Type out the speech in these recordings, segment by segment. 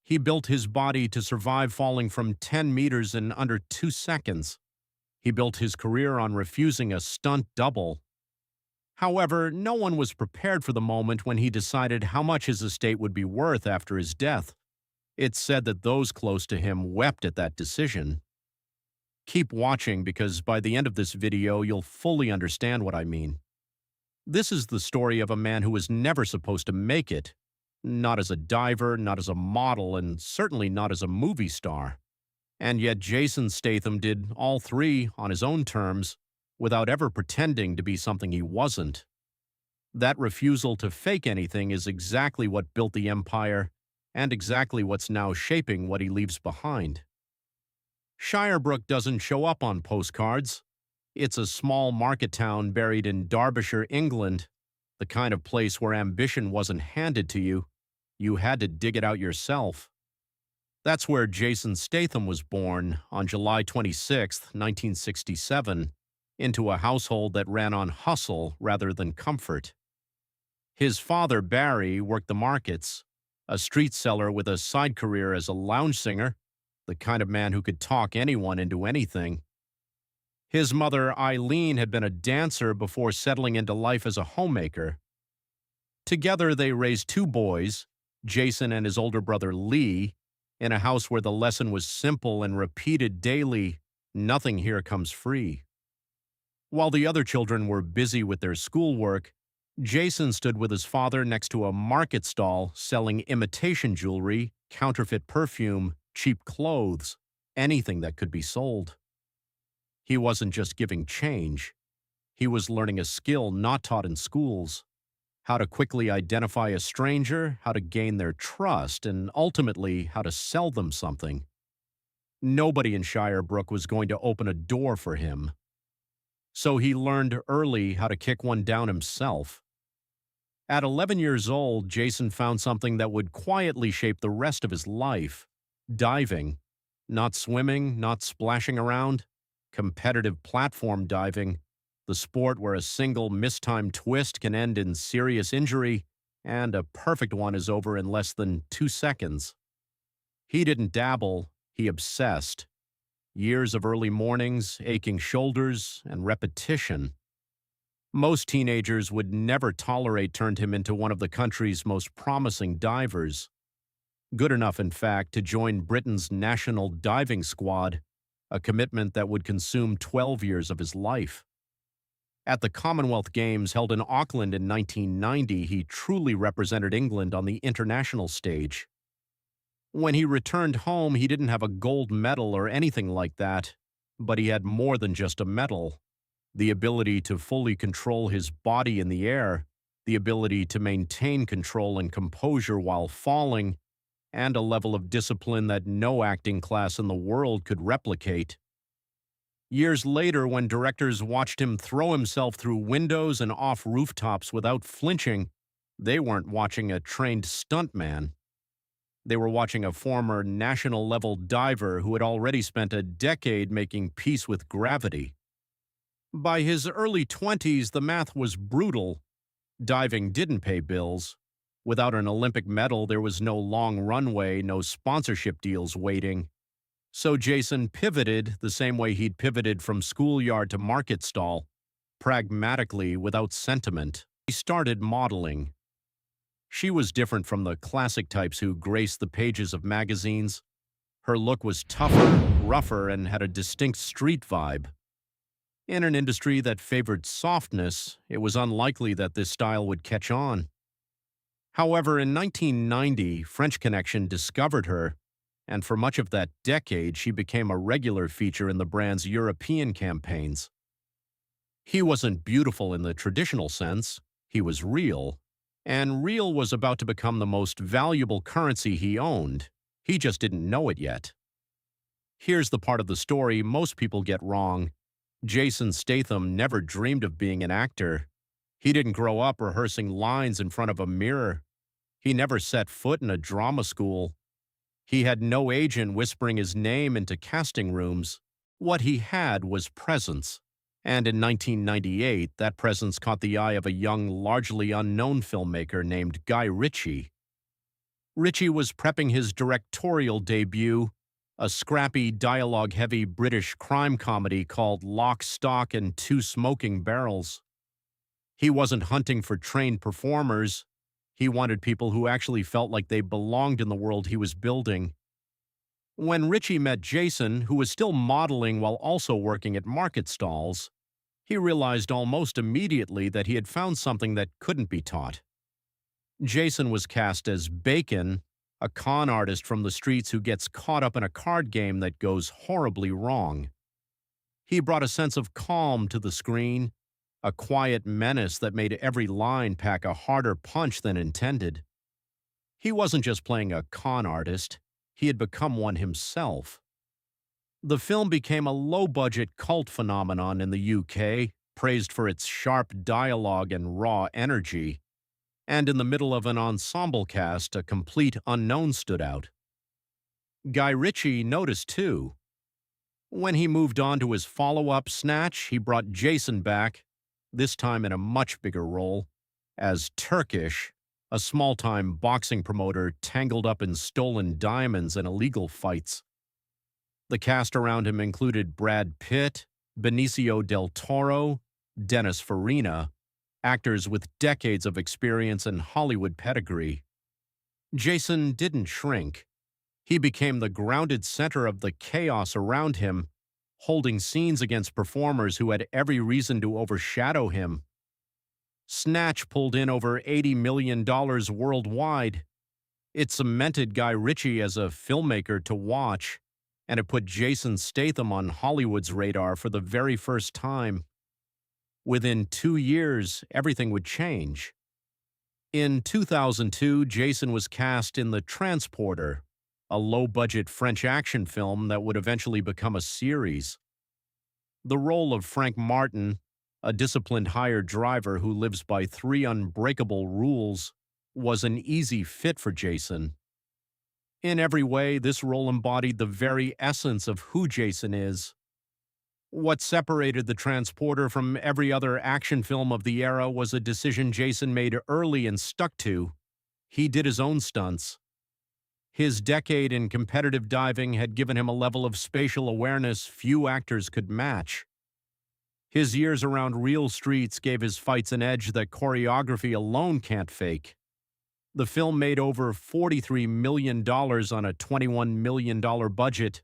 He built his body to survive falling from 10 meters in under 2 seconds. He built his career on refusing a stunt double. However, no one was prepared for the moment when he decided how much his estate would be worth after his death. It's said that those close to him wept at that decision. Keep watching because by the end of this video, you'll fully understand what I mean. This is the story of a man who was never supposed to make it. Not as a diver, not as a model, and certainly not as a movie star. And yet Jason Statham did all three on his own terms, without ever pretending to be something he wasn't. That refusal to fake anything is exactly what built the empire, and exactly what's now shaping what he leaves behind. Shirebrook doesn't show up on postcards. It's a small market town buried in Derbyshire, England, the kind of place where ambition wasn't handed to you. You had to dig it out yourself. That's where Jason Statham was born on July 26, 1967, into a household that ran on hustle rather than comfort. His father, Barry, worked the markets, a street seller with a side career as a lounge singer, the kind of man who could talk anyone into anything. His mother, Eileen, had been a dancer before settling into life as a homemaker. Together, they raised two boys, Jason and his older brother, Lee, in a house where the lesson was simple and repeated daily: nothing here comes free. While the other children were busy with their schoolwork, Jason stood with his father next to a market stall selling imitation jewelry, counterfeit perfume, cheap clothes, anything that could be sold. He wasn't just giving change. He was learning a skill not taught in schools: how to quickly identify a stranger, how to gain their trust, and ultimately how to sell them something. Nobody in Shirebrook was going to open a door for him. So he learned early how to kick one down himself. At 11 years old, Jason found something that would quietly shape the rest of his life: diving. Not swimming, not splashing around. Competitive platform diving, the sport where a single mistimed twist can end in serious injury, and a perfect one is over in less than 2 seconds. He didn't dabble, he obsessed. Years of early mornings, aching shoulders, and repetition. Most teenagers would never tolerate turned him into one of the country's most promising divers. Good enough, in fact, to join Britain's national diving squad, a commitment that would consume 12 years of his life. At the Commonwealth Games held in Auckland in 1990, he truly represented England on the international stage. When he returned home, he didn't have a gold medal or anything like that, but he had more than just a medal: the ability to fully control his body in the air, the ability to maintain control and composure while falling, and a level of discipline that no acting class in the world could replicate. Years later, when directors watched him throw himself through windows and off rooftops without flinching, they weren't watching a trained stuntman. They were watching a former national-level diver who had already spent a decade making peace with gravity. By his early 20s, the math was brutal. Diving didn't pay bills. Without an Olympic medal, there was no long runway, no sponsorship deals waiting. So Jason pivoted the same way he'd pivoted from schoolyard to market stall, pragmatically, without sentiment. He started modeling. She was different from the classic types who graced the pages of magazines. Her look was tougher, rougher, and had a distinct street vibe. In an industry that favored softness, it was unlikely that this style would catch on. However, in 1990, French Connection discovered her, and for much of that decade, she became a regular feature in the brand's European campaigns. He wasn't beautiful in the traditional sense, he was real, and real was about to become the most valuable currency he owned. He just didn't know it yet. Here's the part of the story most people get wrong. Jason Statham never dreamed of being an actor. He didn't grow up rehearsing lines in front of a mirror. He never set foot in a drama school. He had no agent whispering his name into casting rooms. What he had was presence. And in 1998, that presence caught the eye of a young, largely unknown filmmaker named Guy Ritchie. Ritchie was prepping his directorial debut, a scrappy, dialogue-heavy British crime comedy called Lock, Stock, and Two Smoking Barrels. He wasn't hunting for trained performers. He wanted people who actually felt like they belonged in the world he was building. When Ritchie met Jason, who was still modeling while also working at market stalls, he realized almost immediately that he had found something that couldn't be taught. Jason was cast as Bacon, a con artist from the streets who gets caught up in a card game that goes horribly wrong. He brought a sense of calm to the screen, a quiet menace that made every line pack a harder punch than intended. He wasn't just playing a con artist, he had become one himself. The film became a low-budget cult phenomenon in the UK, praised for its sharp dialogue and raw energy, and in the middle of an ensemble cast, a complete unknown stood out. Guy Ritchie noticed too. When he moved on to his follow-up Snatch, he brought Jason back, this time in a much bigger role, as Turkish, a small-time boxing promoter tangled up in stolen diamonds and illegal fights. The cast around him included Brad Pitt, Benicio del Toro, Dennis Farina, actors with decades of experience and Hollywood pedigree. Jason didn't shrink. He became the grounded center of the chaos around him, holding scenes against performers who had every reason to overshadow him. Snatch pulled in over $80 million worldwide. It cemented Guy Ritchie as a filmmaker to watch, and it put Jason Statham on Hollywood's radar for the very first time. Within 2 years, everything would change. In 2002, Jason was cast in The Transporter, a low-budget French action film that would eventually become a series. The role of Frank Martin, a disciplined hired driver who lives by 3 unbreakable rules, was an easy fit for Jason. In every way, this role embodied the very essence of who Jason is. What separated The Transporter from every other action film of the era was a decision Jason made early and stuck to. He did his own stunts. His decade in competitive diving had given him a level of spatial awareness few actors could match. His years around real streets gave his fights an edge that choreography alone can't fake. The film made over $43 million on a $21 million budget,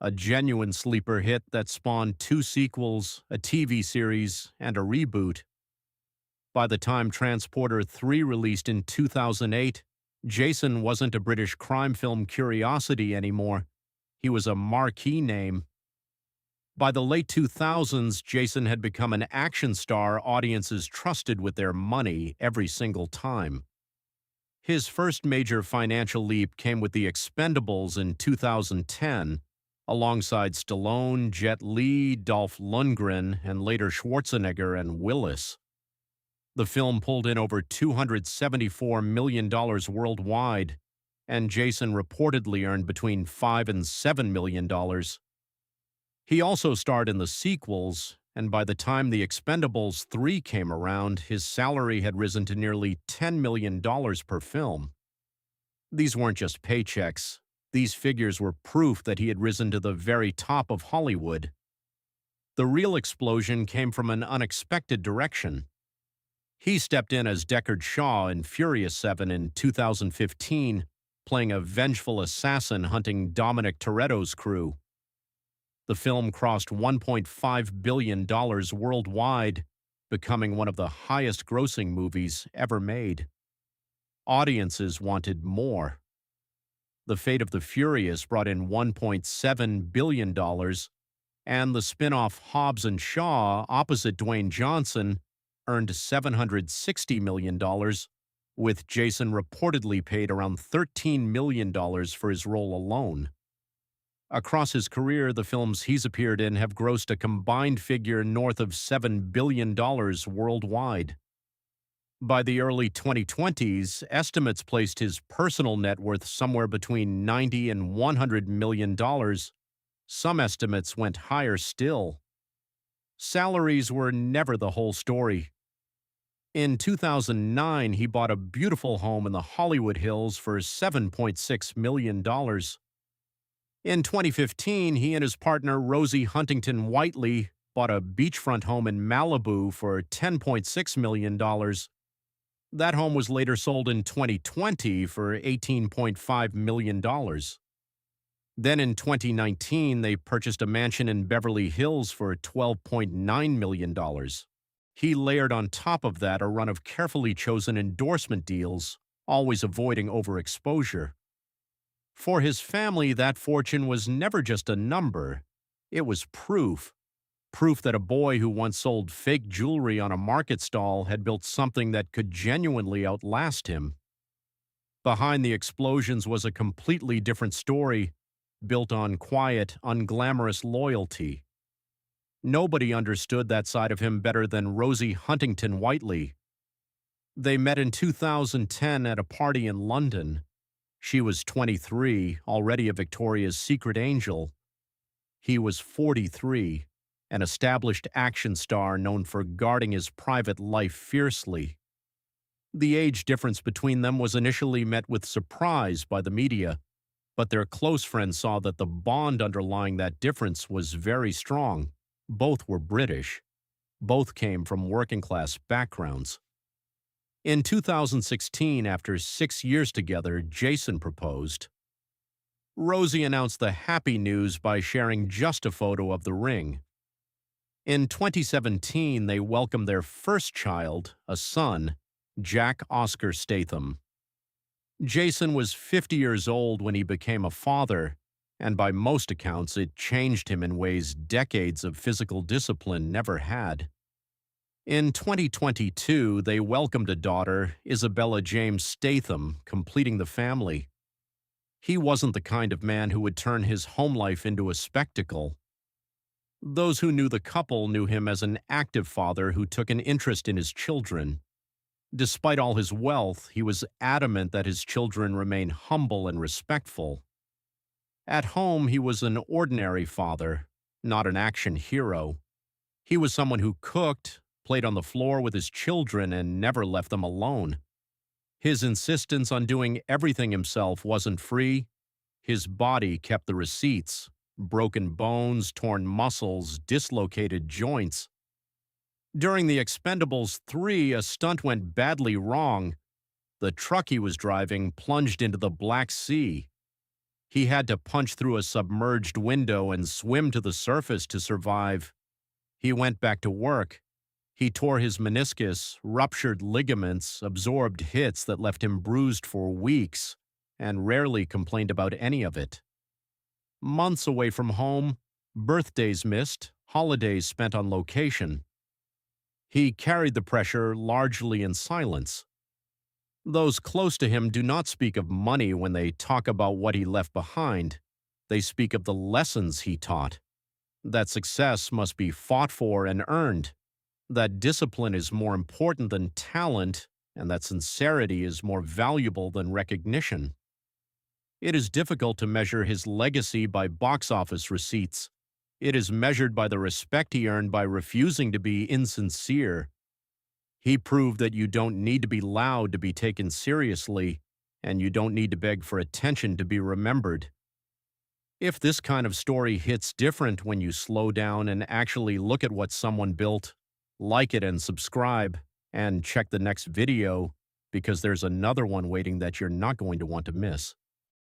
a genuine sleeper hit that spawned 2 sequels, a TV series, and a reboot. By the time Transporter 3 released in 2008, Jason wasn't a British crime film curiosity anymore. He was a marquee name. By the late 2000s, Jason had become an action star audiences trusted with their money every single time. His first major financial leap came with The Expendables in 2010, alongside Stallone, Jet Li, Dolph Lundgren, and later Schwarzenegger and Willis. The film pulled in over $274 million worldwide, and Jason reportedly earned between $5 and $7 million. He also starred in the sequels, and by the time The Expendables 3 came around, his salary had risen to nearly $10 million per film. These weren't just paychecks. These figures were proof that he had risen to the very top of Hollywood. The real explosion came from an unexpected direction. He stepped in as Deckard Shaw in Furious 7 in 2015, playing a vengeful assassin hunting Dominic Toretto's crew. The film crossed $1.5 billion worldwide, becoming one of the highest-grossing movies ever made. Audiences wanted more. The Fate of the Furious brought in $1.7 billion, and the spin-off Hobbs and Shaw, opposite Dwayne Johnson, earned $760 million, with Jason reportedly paid around $13 million for his role alone. Across his career, the films he's appeared in have grossed a combined figure north of $7 billion worldwide. By the early 2020s, estimates placed his personal net worth somewhere between $90 and $100 million. Some estimates went higher still. Salaries were never the whole story. In 2009, he bought a beautiful home in the Hollywood Hills for $7.6 million. In 2015, he and his partner Rosie Huntington Whiteley bought a beachfront home in Malibu for $10.6 million. That home was later sold in 2020 for $18.5 million. Then in 2019, they purchased a mansion in Beverly Hills for $12.9 million. He layered on top of that a run of carefully chosen endorsement deals, always avoiding overexposure. For his family, that fortune was never just a number. It was proof that a boy who once sold fake jewelry on a market stall had built something that could genuinely outlast him. Behind the explosions was a completely different story, built on quiet, unglamorous loyalty. Nobody understood that side of him better than Rosie Huntington Whiteley. They met in 2010 at a party in London. She was 23, already a Victoria's Secret angel. He was 43, an established action star known for guarding his private life fiercely. The age difference between them was initially met with surprise by the media, but their close friends saw that the bond underlying that difference was very strong. Both were British. Both came from working-class backgrounds. In 2016, after 6 years together, Jason proposed. Rosie announced the happy news by sharing just a photo of the ring. In 2017, they welcomed their first child, a son, Jack Oscar Statham. Jason was 50 years old when he became a father, and by most accounts, it changed him in ways decades of physical discipline never had. In 2022, they welcomed a daughter, Isabella James Statham, completing the family. He wasn't the kind of man who would turn his home life into a spectacle. Those who knew the couple knew him as an active father who took an interest in his children. Despite all his wealth, he was adamant that his children remain humble and respectful. At home, he was an ordinary father, not an action hero. He was someone who cooked, played on the floor with his children, and never left them alone. His insistence on doing everything himself wasn't free. His body kept the receipts: broken bones, torn muscles, dislocated joints. During The Expendables 3, a stunt went badly wrong. The truck he was driving plunged into the Black Sea. He had to punch through a submerged window and swim to the surface to survive. He went back to work. He tore his meniscus, ruptured ligaments, absorbed hits that left him bruised for weeks, and rarely complained about any of it. Months away from home, birthdays missed, holidays spent on location. He carried the pressure largely in silence. Those close to him do not speak of money when they talk about what he left behind. They speak of the lessons he taught. That success must be fought for and earned. That discipline is more important than talent, and that sincerity is more valuable than recognition. It is difficult to measure his legacy by box office receipts. It is measured by the respect he earned by refusing to be insincere. He proved that you don't need to be loud to be taken seriously, and you don't need to beg for attention to be remembered. If this kind of story hits different when you slow down and actually look at what someone built, like it and subscribe, and check the next video, because there's another one waiting that you're not going to want to miss.